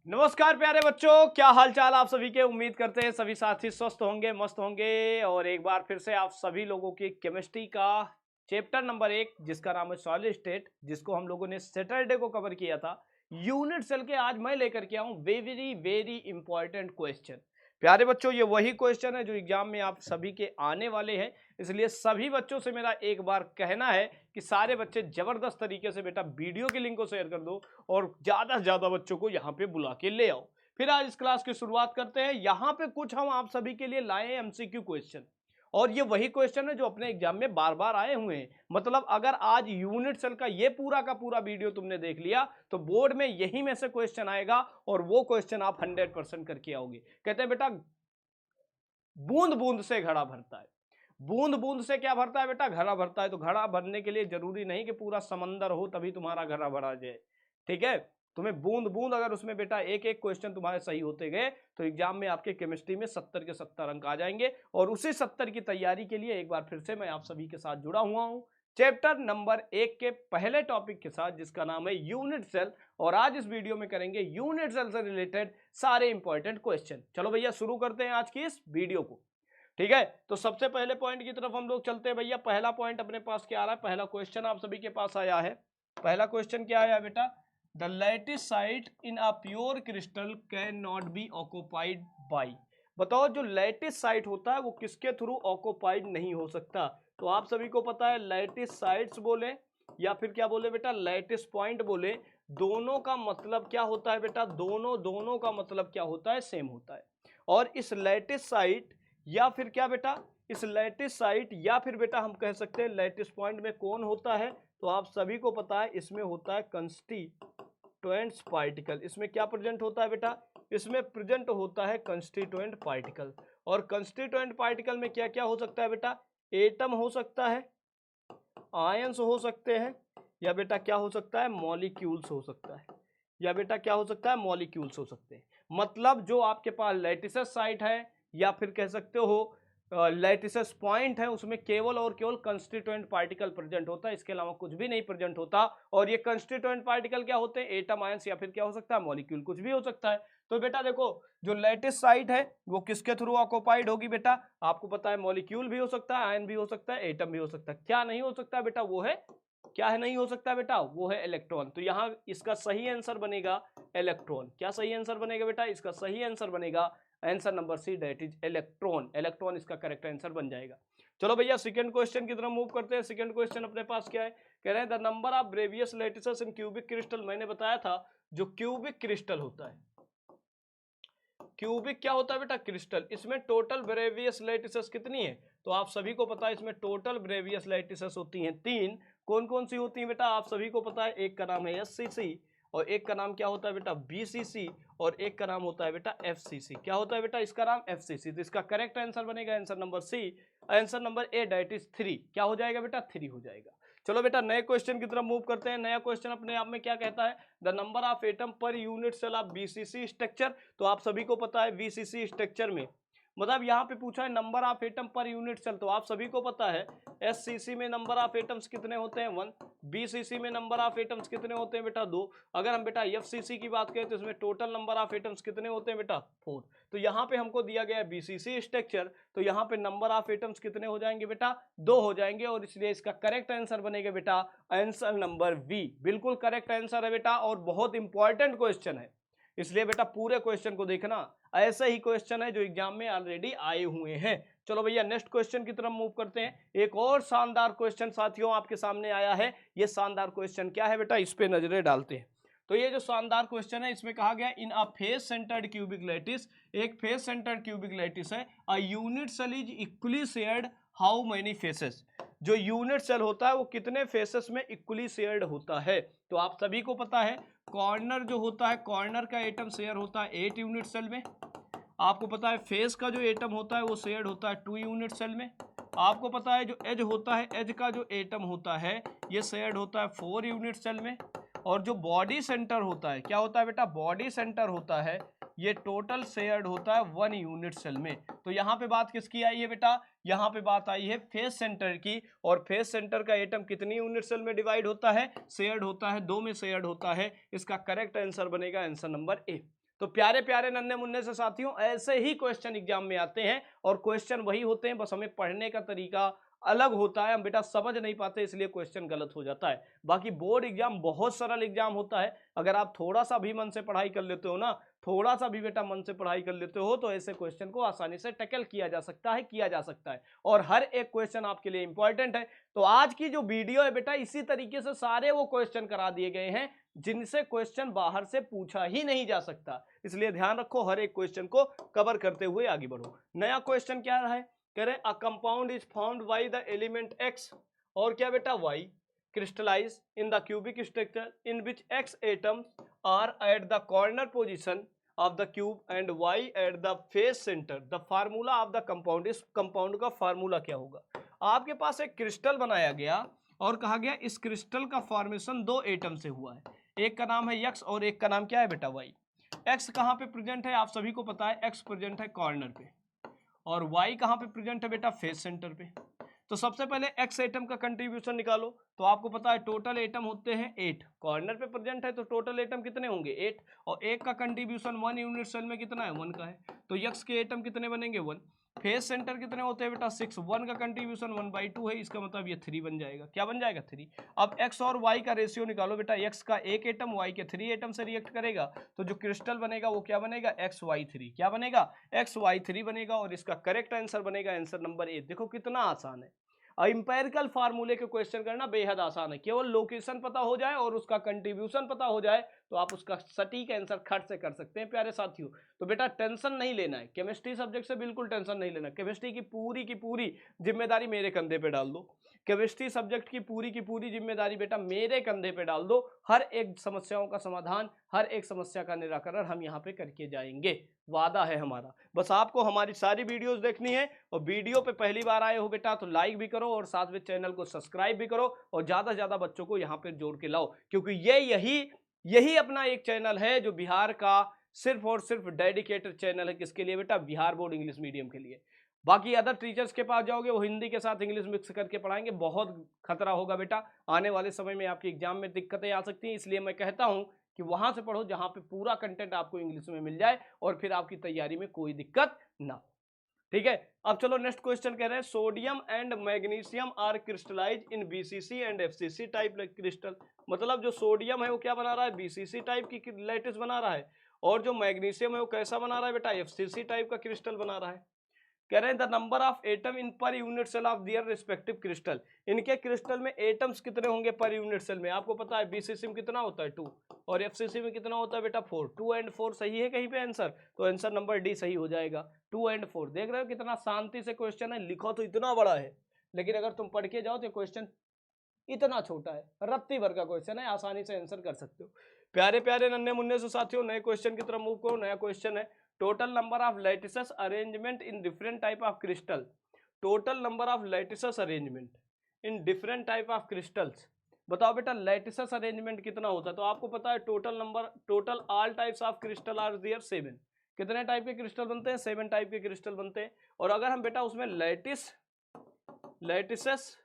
नमस्कार प्यारे बच्चों, क्या हाल चाल आप सभी के। उम्मीद करते हैं सभी साथी स्वस्थ होंगे, मस्त होंगे। और एक बार फिर से आप सभी लोगों की केमिस्ट्री का चैप्टर नंबर 1 जिसका नाम है सॉलिड स्टेट, जिसको हम लोगों ने सैटरडे को कवर किया था, यूनिट सेल के आज मैं लेकर के आऊं वेरी वेरी इंपॉर्टेंट क्वेश्चन। प्यारे बच्चों, ये वही क्वेश्चन है जो एग्जाम में आप सभी के आने वाले हैं, इसलिए सभी बच्चों से मेरा एक बार कहना है कि सारे बच्चे जबरदस्त तरीके से बेटा वीडियो के लिंक को शेयर कर दो और ज्यादा से ज्यादा बच्चों को यहाँ पे बुला के ले आओ। फिर आज इस क्लास की शुरुआत करते हैं। यहाँ पे कुछ हम आप सभी के लिए लाए हैं एमसीक्यू क्वेश्चन, और ये वही क्वेश्चन है जो अपने एग्जाम में बार बार आए हुए हैं। मतलब अगर आज यूनिट सेल का ये पूरा का पूरा वीडियो तुमने देख लिया तो बोर्ड में यही में से क्वेश्चन आएगा और वो क्वेश्चन आप 100% करके आओगे। कहते हैं बेटा बूंद बूंद से घड़ा भरता है। बूंद बूंद से क्या भरता है बेटा? घड़ा भरता है। तो घड़ा भरने के लिए जरूरी नहीं कि पूरा समंदर हो तभी तुम्हारा घड़ा भरा जाए, ठीक है। तुम्हें बूंद बूंद अगर उसमें बेटा एक एक क्वेश्चन तुम्हारे सही होते गए तो एग्जाम में आपके केमिस्ट्री में 70 के 70 अंक आ जाएंगे। और उसी 70 की तैयारी के लिए एक बार फिर से मैं आप सभी के साथ जुड़ा हुआ हूं चैप्टर नंबर 1 के पहले टॉपिक के साथ, जिसका नाम है यूनिट सेल। और आज इस वीडियो में करेंगे यूनिट सेल से रिलेटेड सारे इंपॉर्टेंट क्वेश्चन। चलो भैया शुरू करते हैं आज की इस वीडियो को, ठीक है। तो सबसे पहले पॉइंट की तरफ हम लोग चलते हैं भैया। पहला पॉइंट अपने पास क्या आ रहा है? पहला क्वेश्चन आप सभी के पास आया है। पहला क्वेश्चन क्या आया बेटा? The lattice site in a pure crystal can not be occupied by. बताओ जो लैटिस साइट होता है वो किसके थ्रू ऑक्युपाइड नहीं हो सकता? तो आप सभी को पता है लैटिस साइट्स बोले या फिर क्या बोले बेटा, लैटिस पॉइंट बोले, दोनों का मतलब क्या होता है बेटा? दोनों का मतलब क्या होता है? सेम होता है। और इस लैटिस साइट या फिर क्या बेटा, इस लैटिस साइट या फिर बेटा हम कह सकते हैं लैटिस पॉइंट में कौन होता है? तो आप सभी को पता है इसमें होता है कंस्टिट्यूएंट्स पार्टिकल। इसमें क्या प्रेजेंट होता है बेटा? इसमें प्रेजेंट होता है कंस्टिट्यूएंट पार्टिकल। और कंस्टिट्यूएंट पार्टिकल में क्या क्या हो सकता है बेटा? एटम हो सकता है, आयंस हो सकते हैं, या बेटा क्या हो सकता है? मॉलिक्यूल्स हो सकता है, या बेटा क्या हो सकता है? मॉलिक्यूल्स हो सकते हैं। मतलब जो आपके पास लैटिस साइट है या फिर कह सकते हो लैटिस पॉइंट है, उसमें केवल और केवल कंस्टिट्यूएंट पार्टिकल प्रेजेंट होता है, इसके अलावा कुछ भी नहीं प्रेजेंट होता। और ये कंस्टिट्यूएंट पार्टिकल क्या होते हैं? एटम, आयंस, या फिर क्या हो सकता है? मॉलिक्यूल, कुछ भी हो सकता है। तो बेटा देखो, जो लैटिस साइट है वो किसके थ्रू ऑक्युपाइड होगी बेटा? आपको पता है मॉलिक्यूल भी हो सकता है, आयन भी हो सकता है, एटम भी हो सकता है। क्या नहीं हो सकता बेटा? वो है, क्या है नहीं हो सकता बेटा? वो है इलेक्ट्रॉन। तो यहाँ इसका सही आंसर बनेगा इलेक्ट्रॉन। क्या सही आंसर बनेगा बेटा? इसका सही आंसर बनेगा answer number C, that is electron. Electron इसका करेक्ट आंसर बन जाएगा। चलो भैया सेकंड क्वेश्चन की तरफ मूव करते हैं। सेकंड क्वेश्चन अपने पास क्या है? कह रहे हैं the number of Bravais lattices in cubic crystal. मैंने बताया था जो क्यूबिक क्रिस्टल होता है, क्यूबिक क्या होता है बेटा? क्रिस्टल। इसमें टोटल ब्रेवियस लैटिसेस कितनी है? तो आप सभी को पता है इसमें टोटल ब्रेवियस लैटिसेस होती हैं 3। कौन कौन सी होती हैं बेटा? आप सभी को पता है एक का नाम है एससीसी, और एक का नाम क्या होता है बेटा? बीसीसी, और एक का नाम होता है बेटा एफसीसी। क्या होता है बेटा? इसका नाम एफसीसी। तो इसका करेक्ट आंसर बनेगा answer number C, answer number A, that is 3। क्या हो जाएगा बेटा? 3 हो जाएगा। चलो बेटा नए क्वेश्चन की तरफ मूव करते हैं। नया क्वेश्चन अपने आप में क्या कहता है? The number of atom per unit cell of BCC structure. तो आप सभी को पता है बीसीसी स्ट्रक्चर में मतलब यहाँ पे पूछा है number of atom per unit cell. तो आप सभी को पता है एससीसी में नंबर ऑफ एटम्स कितने होते हैं? 1। बीसीसी में नंबर ऑफ एटम्स कितने होते हैं बेटा? 2। अगर हम बेटा एफसीसी की बात करें तो इसमें टोटल नंबर ऑफ एटम्स कितने होते हैं बेटा? 4। तो यहाँ पे हमको दिया गया है बीसीसी स्ट्रक्चर, तो यहाँ पे नंबर ऑफ एटम्स कितने हो जाएंगे बेटा? 2 हो जाएंगे। और इसलिए इसका करेक्ट आंसर बनेगा बेटा आंसर नंबर बी। बिल्कुल करेक्ट आंसर है बेटा, और बहुत इंपॉर्टेंट क्वेश्चन है, इसलिए बेटा पूरे क्वेश्चन को देखना। ऐसे ही क्वेश्चन है जो एग्जाम में ऑलरेडी आए हुए हैं। चलो भैया नेक्स्ट क्वेश्चन की तरफ मूव करते हैं। एक और शानदार क्वेश्चन साथियों आपके सामने आया है। ये शानदार क्वेश्चन क्या है बेटा? इस पे नजरें डालते हैं। तो ये जो शानदार क्वेश्चन है इसमें कहा गया in a face centred cubic lattice, एक फेस सेंटर्ड क्यूबिक लैटिस है, a unit cell is equally shared how many faces. जो यूनिट सेल होता है वो कितने फेसेस में इक्वली शेयर्ड होता है? तो आप सभी को पता है कॉर्नर जो होता है, कॉर्नर का एटम शेयर होता है 8 यूनिट सेल में। आपको पता है फेस का जो एटम होता है वो शेयर्ड होता है 2 यूनिट सेल में। आपको पता है जो एज होता है, एज का जो एटम होता है ये शेयर्ड होता है 4 यूनिट सेल में। और जो बॉडी सेंटर होता है, क्या होता है बेटा? बॉडी सेंटर होता है, ये टोटल शेयर्ड होता है 1 यूनिट सेल में। तो यहाँ पे बात किसकी आई है बेटा? यहाँ पे बात आई है फेस सेंटर की। और फेस सेंटर का एटम कितनी यूनिट सेल में डिवाइड होता है? शेयर्ड होता है 2 में शेयर्ड होता है। इसका करेक्ट आंसर बनेगा आंसर नंबर ए। तो प्यारे प्यारे नन्हे मुन्ने से साथियों, ऐसे ही क्वेश्चन एग्जाम में आते हैं और क्वेश्चन वही होते हैं, बस हमें पढ़ने का तरीका अलग होता है, हम बेटा समझ नहीं पाते इसलिए क्वेश्चन गलत हो जाता है। बाकी बोर्ड एग्जाम बहुत सरल एग्जाम होता है, अगर आप थोड़ा सा भी मन से पढ़ाई कर लेते हो ना, थोड़ा सा भी बेटा मन से पढ़ाई कर लेते हो तो ऐसे क्वेश्चन को आसानी से टैकल किया जा सकता है और हर एक क्वेश्चन आपके लिए इंपॉर्टेंट है। तो आज की जो वीडियो है बेटा, इसी तरीके से सारे वो क्वेश्चन करा दिए गए हैं जिनसे क्वेश्चन बाहर से पूछा ही नहीं जा सकता, इसलिए ध्यान रखो, हर एक क्वेश्चन को कवर करते हुए आगे बढ़ो। नया क्वेश्चन क्या है, कह रहे a compound is found by the element X और क्या बेटा Y crystallize in the cubic structure in which X atoms are at the corner position of the cube and Y at the face centre. The formula of the compound, इस compound का formula क्या होगा। आपके पास एक crystal बनाया गया और कहा गया इस क्रिस्टल का फॉर्मेशन दो एटम से हुआ है, एक का नाम है एक्स और एक का नाम क्या है बेटा वाई। एक्स कहाँ पे प्रेजेंट है, आप सभी को पता है, एक्स प्रेजेंट है कॉर्नर पे और वाई कहाँ पे प्रेजेंट है बेटा, फेस सेंटर पे। तो सबसे पहले एक्स एटम का कंट्रीब्यूशन निकालो, तो आपको पता है टोटल एटम होते हैं 8, कॉर्नर पे प्रेजेंट है तो टोटल एटम कितने होंगे 8, और एक का कंट्रीब्यूशन 1 यूनिट सेल में कितना है 1 का है, तो एक्स के एटम कितने बनेंगे 1। फेस सेंटर कितने होते हैं बेटा 6, 1 का कंट्रीब्यूशन 1/2 है, इसका मतलब ये 3 बन जाएगा, क्या बन जाएगा 3। अब एक्स और वाई का रेशियो निकालो बेटा, एक्स का एक एटम वाई के 3 एटम से रिएक्ट करेगा तो जो क्रिस्टल बनेगा वो क्या बनेगा XY3, क्या बनेगा XY3 बनेगा और इसका करेक्ट आंसर बनेगा आंसर नंबर ए। देखो कितना आसान है, इंपेरिकल फार्मूले के क्वेश्चन करना बेहद आसान है, केवल लोकेशन पता हो जाए और उसका कंट्रीब्यूशन पता हो जाए तो आप उसका सटीक आंसर खट से कर सकते हैं प्यारे साथियों। तो बेटा टेंशन नहीं लेना है, केमिस्ट्री सब्जेक्ट से बिल्कुल टेंशन नहीं लेना, केमिस्ट्री की पूरी जिम्मेदारी मेरे कंधे पे डाल दो, केमिस्ट्री सब्जेक्ट की पूरी जिम्मेदारी बेटा मेरे कंधे पे डाल दो, हर एक समस्याओं का समाधान, हर एक समस्या का निराकरण हम यहाँ पे करके जाएंगे, वादा है हमारा। बस आपको हमारी सारी वीडियोस देखनी है और वीडियो पे पहली बार आए हो बेटा तो लाइक भी करो और साथ में चैनल को सब्सक्राइब भी करो और ज्यादा से ज्यादा बच्चों को यहाँ पे जोड़ के लाओ, क्योंकि यही अपना एक चैनल है जो बिहार का सिर्फ और सिर्फ डेडिकेटेड चैनल है, किसके लिए बेटा, बिहार बोर्ड इंग्लिश मीडियम के लिए। बाकी अदर टीचर्स के पास जाओगे वो हिंदी के साथ इंग्लिश मिक्स करके पढ़ाएंगे, बहुत खतरा होगा बेटा, आने वाले समय में आपके एग्जाम में दिक्कतें आ सकती हैं, इसलिए मैं कहता हूं कि वहां से पढ़ो जहां पे पूरा कंटेंट आपको इंग्लिश में मिल जाए और फिर आपकी तैयारी में कोई दिक्कत ना हो, ठीक है। अब चलो नेक्स्ट क्वेश्चन कह रहे हैं sodium and magnesium are crystallize in BCC and FCC type crystal. मतलब जो सोडियम है वो क्या बना रहा है, बीसीसी टाइप की लैटिस बना रहा है, और जो मैग्नीशियम है वो कैसा बना रहा है बेटा, एफसीसी टाइप का क्रिस्टल बना रहा है। कह रहे हैं the number of atom in per unit cell of their respective crystal, इनके क्रिस्टल में एटम्स कितने होंगे पर यूनिट सेल में। आपको पता है बीसीसी में कितना होता है 2 और एफसीसी में कितना होता है बेटा 4, 2 एंड 4 सही है कहीं पे आंसर, तो आंसर नंबर डी सही हो जाएगा, 2 एंड 4। देख रहे हो कितना शांति से क्वेश्चन है, लिखो तो इतना बड़ा है लेकिन अगर तुम पढ़ के जाओ तो क्वेश्चन इतना छोटा है, रत्ती भर का क्वेश्चन है, आसानी से आंसर कर सकते हो। प्यारे प्यारे नन्हे मुन्ने से साथियों नए क्वेश्चन की तरफ मूव करो। नया क्वेश्चन है total number of lattices arrangement in different type of crystal, total number of lattices arrangement in different type of crystals. बताओ बेटा लैटिसेस अरेंजमेंट कितना होता है, तो आपको पता है total all types of crystal are there 7, कितने टाइप के क्रिस्टल बनते हैं 7 टाइप के क्रिस्टल बनते हैं। और अगर हम बेटा उसमें लैटिसेस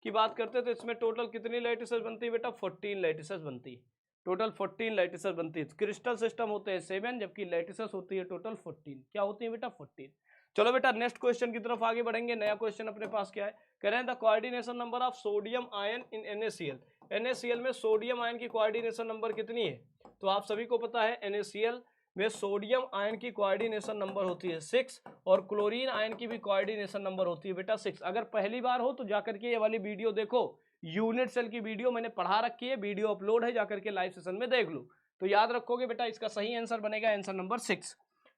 की बात करते हैं तो इसमें टोटल कितनी लैटिसेस बनती है बेटा 14 लैटिसेस बनती है, टोटल 14 लैटिसेस बनती है। क्रिस्टल सिस्टम होते हैं 7 जबकि लैटिसेस होती है टोटल 14, क्या होती है बेटा 14। चलो बेटा नेक्स्ट क्वेश्चन की तरफ आगे बढ़ेंगे। नया क्वेश्चन अपने पास क्या है, कह रहे हैं the coordination number of sodium ion in NaCl, NaCl में सोडियम आयन की कोऑर्डिनेशन नंबर कितनी है। तो आप सभी को पता है NaCl में सोडियम आयन की कोऑर्डिनेशन नंबर होती है 6 और क्लोरीन आयन की भी कोऑर्डिनेशन नंबर होती है बेटा 6। अगर पहली बार हो तो जाकर के ये वाली वीडियो देखो, यूनिट सेल की वीडियो मैंने पढ़ा रखी है, वीडियो अपलोड है, जाकर के लाइव सेशन में देख लो तो याद रखोगे बेटा, इसका सही आंसर बनेगा आंसर नंबर 6।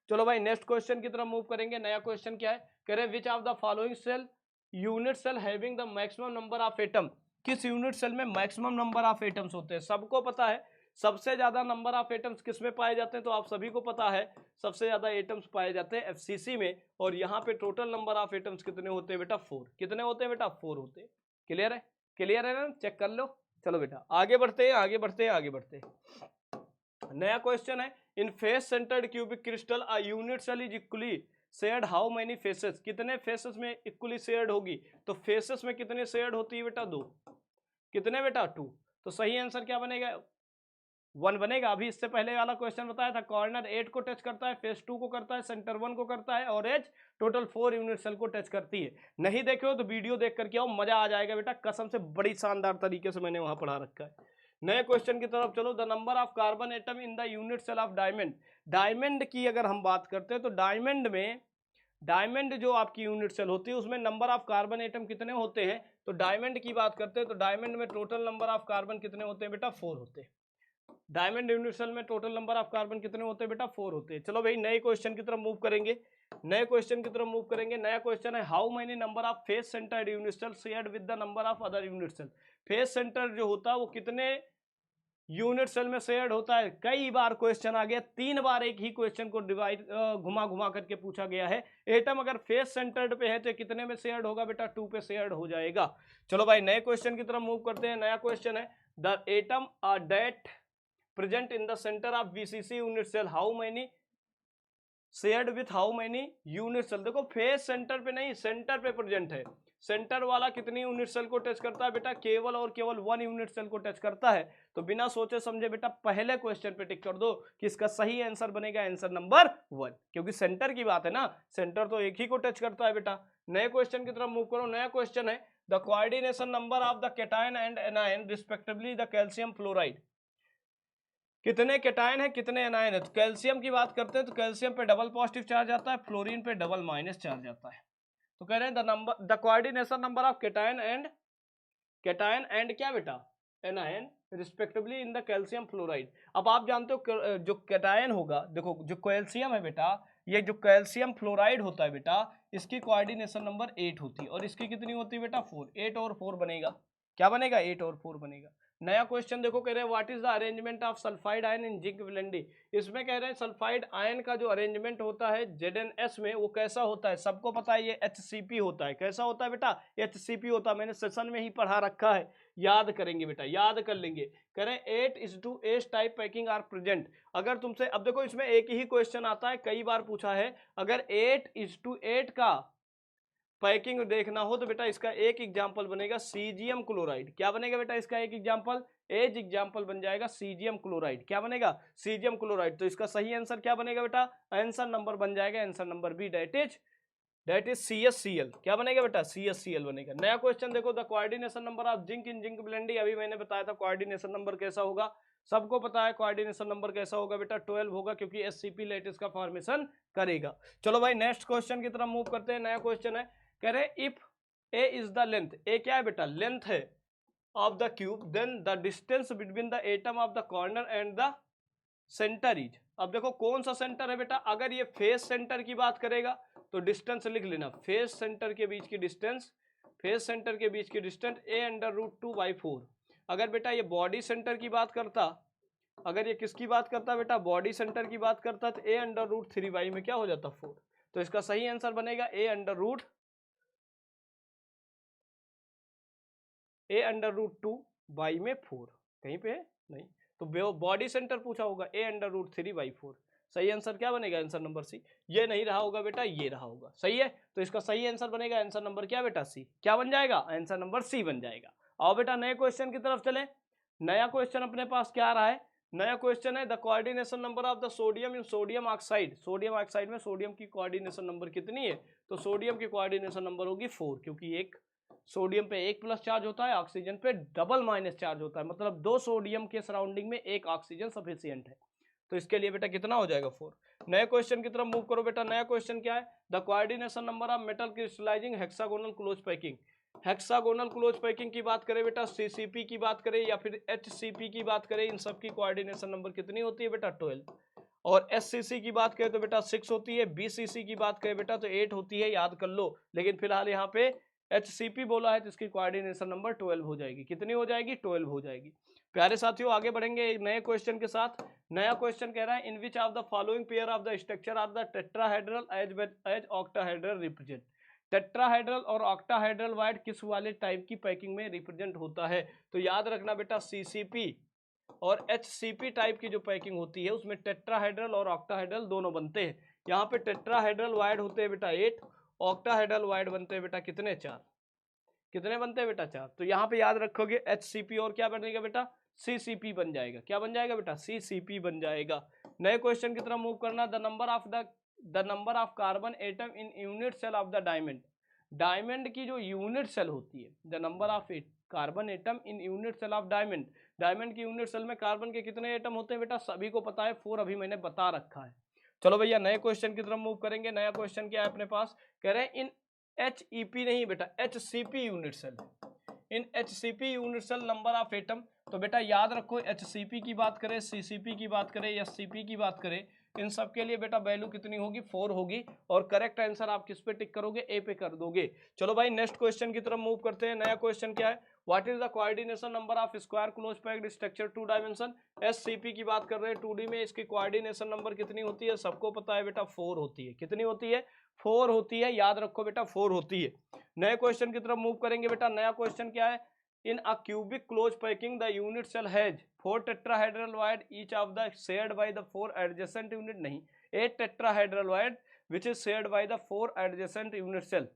चलो भाई नेक्स्ट क्वेश्चन की तरफ मूव करेंगे। नया क्वेश्चन क्या है, कह रहे हैं which of the following cell unit cell having the maximum number of atom, किस यूनिट सेल में मैक्सिमम नंबर ऑफ एटम्स होते हैं। सबको पता है सबसे ज्यादा नंबर ऑफ एटम्स किस में पाए जाते हैं, तो आप सभी को पता है सबसे ज्यादा एटम्स पाए जाते हैं एफसीसी में, और यहाँ पे टोटल नंबर ऑफ एटम्स कितने होते हैं बेटा 4, कितने होते हैं बेटा 4 होते हैं। क्लियर है, क्लियर है ना, चेक कर लो। चलो बेटा आगे बढ़ते हैं आगे बढ़ते हैं आगे बढ़ते हैं। नया क्वेश्चन है in face centred cubic crystal a unit cell is equally shared how many faces, कितने फेसेस में इक्वली शेयर्ड होगी, तो फेसेस में कितने शेयर्ड होती है बेटा 2, कितने बेटा 2, तो सही आंसर क्या बनेगा 1 बनेगा। अभी इससे पहले वाला क्वेश्चन बताया था, कॉर्नर 8 को टच करता है, फेस 2 को करता है, सेंटर 1 को करता है और एज टोटल 4 यूनिट सेल को टच करती है। नहीं देखे हो तो वीडियो देख करके आओ, मजा आ जाएगा बेटा, कसम से बड़ी शानदार तरीके से मैंने वहां पढ़ा रखा है। नए क्वेश्चन की तरफ चलो। The number of carbon atom in the unit cell of diamond. Diamond की अगर हम बात करते हैं तो डायमंड जो आपकी यूनिट सेल होती है उसमें नंबर ऑफ कार्बन एटम कितने होते हैं, तो डायमंड की बात करते हैं तो डायमंड में टोटल नंबर ऑफ कार्बन कितने होते हैं बेटा, 4 होते हैं। डायमंड यूनिट सेल में टोटल नंबर ऑफ कार्बन कितने होते हैं बेटा, 4 होते हैं। चलो भाई नए क्वेश्चन की तरफ मूव करेंगे। नए क्वेश्चन की तरफ मूव करेंगे। नया क्वेश्चन है, how many number of face centred unit cell shared with the number of other unit cell. Face centre जो होता है वो कितने यूनिट सेल में शेयर्ड होता है। कई बार क्वेश्चन आ गया, 3 बार एक ही क्वेश्चन को डिवाइड घुमा घुमा करके पूछा गया है। एटम अगर फेस सेंटर्ड पे है तो कितने में शेयर्ड होगा बेटा, 2 पे शेयर्ड हो जाएगा। चलो भाई नए क्वेश्चन की तरफ मूव करते हैं। नया क्वेश्चन है, the atom are that present in the centre of BCC unit cell how many shared with how many unit cell. देखो फेस सेंटर पे नहीं, सेंटर पे प्रेजेंट है। सेंटर वाला कितनी यूनिट सेल को टच करता है बेटा, केवल और केवल 1 यूनिट सेल को टच करता है। तो बिना सोचे समझे बेटा पहले क्वेश्चन पे टिक कर दो कि इसका सही आंसर बनेगा आंसर नंबर 1, क्योंकि सेंटर की बात है ना, सेंटर तो एक ही को टच करता है बेटा। नए क्वेश्चन की तरफ मूव करो। नया क्वेश्चन है, the coordination number of the cation and anion respectively the calcium fluoride. कितने कैटायन है कितने एनायन है। तो कैल्शियम की बात करते हैं तो कैल्शियम पे डबल पॉजिटिव चार्ज आता है, फ्लोरीन पे डबल माइनस चार्ज आता है। तो कह रहे हैं the coordination number of cation and क्या बेटा, anion respectively in the calcium fluoride. अब आप जानते हो जो कैटायन होगा, देखो जो कैल्शियम है बेटा, ये जो कैल्शियम फ्लोराइड होता है बेटा, इसकी कोऑर्डिनेशन नंबर 8 होती है और इसकी कितनी होती है बेटा, 4। 8 और 4 बनेगा, क्या बनेगा, 8 और 4 बनेगा। नया क्वेश्चन देखो, कह रहे हैं what is the arrangement of sulphide ion in zinc blende. इसमें कह रहे हैं सल्फाइड आयन का जो अरेंजमेंट होता है ZnS में वो कैसा होता है। सबको पता है ये HCP होता है। कैसा होता है बेटा, HCP होता है। मैंने सेशन में ही पढ़ा रखा है, याद करेंगे बेटा, याद कर लेंगे। कह रहे हैं 8:8 टाइप पैकिंग आर प्रेजेंट। अगर तुमसे, अब देखो इसमें एक ही क्वेश्चन आता है, कई बार पूछा है, अगर 8:8 का पैकिंग देखना हो तो बेटा इसका एक एग्जांपल बनेगा सीजियम क्लोराइड। क्या बनेगा बेटा इसका एक एग्जांपल, एज एग्जांपल बन जाएगा सीजियम क्लोराइड। क्या बनेगा, सीजियम क्लोराइड। तो इसका सही आंसर क्या बनेगा बेटा, आंसर नंबर बन जाएगा answer number B, that is CSCl। क्या बनेगा बेटा, CSCl बनेगा। नया क्वेश्चन देखो, the coordination number of zinc in zinc blende. अभी मैंने बताया था कोऑर्डिनेशन नंबर कैसा होगा, सबको पता है कोऑर्डिनेशन नंबर कैसा होगा बेटा, 12 होगा, क्योंकि SCP लेटिस का फॉर्मेशन करेगा। चलो भाई नेक्स्ट क्वेश्चन की तरफ मूव करते हैं। नया क्वेश्चन है, कह रहे if A is the length, A क्या है बेटा, लेंथ है of the cube, then the distance between the atom of the corner and the centre is. अब देखो कौन सा सेंटर है बेटा, अगर ये फेस सेंटर की बात करेगा तो डिस्टेंस लिख लेना, फेस सेंटर के बीच की डिस्टेंस, फेस सेंटर के बीच की डिस्टेंस a√2/4। अगर बेटा ये बॉडी सेंटर की बात करता, अगर ये किसकी बात करता बेटा, बॉडी सेंटर की बात करता, तो a√3y में क्या हो जाता, 4। तो इसका सही आंसर बनेगा a√2 में 4। कहीं पे है नहीं, तो बॉडी सेंटर पूछा होगा, a√3/4। सही आंसर क्या बनेगा, आंसर नंबर सी। ये नहीं रहा होगा बेटा, ये रहा होगा, सही है। तो इसका सही आंसर बनेगा आंसर नंबर क्या बेटा, सी। क्या बन जाएगा, आंसर नंबर सी बन जाएगा। आओ बेटा नए क्वेश्चन की तरफ चले। नया क्वेश्चन अपने पास क्या आ रहा है, नया क्वेश्चन है, the coordination number of the sodium in sodium oxide. Sodium oxide में सोडियम की कोऑर्डिनेशन नंबर कितनी है, तो सोडियम की कोऑर्डिनेशन नंबर होगी 4, क्योंकि एक सोडियम पे 1 प्लस चार्ज होता है, ऑक्सीजन पे डबल माइनस चार्ज होता है, मतलब 2 सोडियम के सराउंडिंग में 1 ऑक्सीजन सफिशिएंट है। तो इसके लिए बेटा कितना हो जाएगा, 4। नए क्वेश्चन की तरफ मूव करो बेटा। नया क्वेश्चन क्या है, the coordination number of metal crystallising hexagonal close packing. Hexagonal close packing की बात करें बेटा, CCP की बात करें या फिर HCP की बात करें, इन सब की कोऑर्डिनेशन नंबर कितनी होती है बेटा, 12। और SCC की बात करें तो बेटा 6 होती है, BCC की बात करें बेटा तो 8 होती है, याद कर लो। लेकिन फिलहाल यहाँ पे HCP बोला है तो इसकी कोऑर्डिनेशन नंबर 12 हो जाएगी। कितनी हो जाएगी, 12 हो जाएगी। प्यारे साथियों आगे बढ़ेंगे एक नए क्वेश्चन के साथ। नया क्वेश्चन कह रहा है, in which of the following pair of the structure are the tetrahedral as octahedral represent. Tetrahedral और ऑक्टाहेड्रल वाइड किस वाले टाइप की पैकिंग में रिप्रेजेंट होता है, तो याद रखना बेटा CCP और HCP टाइप की जो पैकिंग होती है उसमें टेट्राहेड्रल और ऑक्टाहेड्रल दोनों बनते हैं। यहाँ पे टेट्राहेड्रल वाइड होते हैं बेटा 8, ऑक्टाहेड्रल वाइड बनते हैं बेटा कितने, 4। कितने बनते हैं बेटा, 4। तो यहाँ पे याद रखोगे HCP और क्या बनेगा बेटा, CCP बन जाएगा। क्या बन जाएगा बेटा? CCP बन जाएगा। नए क्वेश्चन की तरफ मूव करना। The number of carbon atom in unit cell of the diamond. Diamond की जो यूनिट सेल होती है, the number of carbon atom in unit cell of diamond. Diamond की यूनिट सेल में कार्बन के कितने एटम होते हैं बेटा? सभी को पता है, 4 अभी मैंने बता रखा है। चलो भैया नए क्वेश्चन की तरफ मूव करेंगे। नया क्वेश्चन क्या है अपने पास? कह रहे हैं इन HEP नहीं बेटा, HCP unit cell. In HCP unit cell number of atom. तो बेटा याद रखो, HCP की बात करें, CCP की बात करें या CP की बात करें, इन सब के लिए बेटा वैल्यू कितनी होगी? 4 होगी। और करेक्ट आंसर आप किस पे टिक करोगे? ए पे कर दोगे। चलो भाई नेक्स्ट क्वेश्चन की तरफ मूव करते हैं। नया क्वेश्चन क्या है? What is the coordination number of square close packed structure 2 dimension. SCP की बात कर रहे हैं 2D में, इसकी कोऑर्डिनेशन नंबर कितनी होती है? सबको पता है बेटा 4 होती है। कितनी होती है? 4 होती है। याद रखो बेटा 4 होती है। नए क्वेश्चन की तरफ मूव करेंगे बेटा। नया क्वेश्चन क्या है? In a cubic closed packing, the unit cell has 4 tetrahedral wire, each of the shared by the 4 adjacent unit नहीं, 8 tetrahedral wire which is shared by the 4 adjacent unit cell.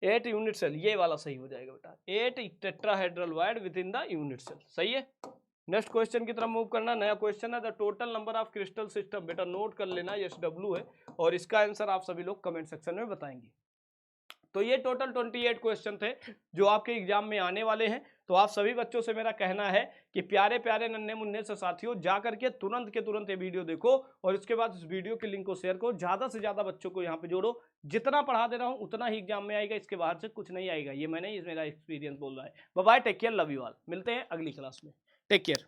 8 unit cell, ये वाला सही हो जाएगा बेटा। 8 tetrahedral wire within the unit cell, सही है। Next question की तरफ मूव करना। नया क्वेश्चन है the total number of crystal system. बेटा नोट कर लेना, SW है और इसका आंसर आप सभी लोग कमेंट सेक्शन में बताएंगे। तो ये टोटल 28 क्वेश्चन थे जो आपके एग्जाम में आने वाले हैं। तो आप सभी बच्चों से मेरा कहना है कि प्यारे प्यारे नन्हे मुन्ने से साथियों जा करके तुरंत के तुरंत ये वीडियो देखो और इसके बाद इस वीडियो के लिंक को शेयर करो, ज्यादा से ज्यादा बच्चों को यहाँ पे जोड़ो। जितना पढ़ा दे रहा हूँ उतना ही एग्जाम में आएगा, इसके बाहर से कुछ नहीं आएगा। ये मैंने मेरा एक्सपीरियंस बोल रहा है। Bye bye, take care, love you all. मिलते हैं अगली क्लास में। Take care.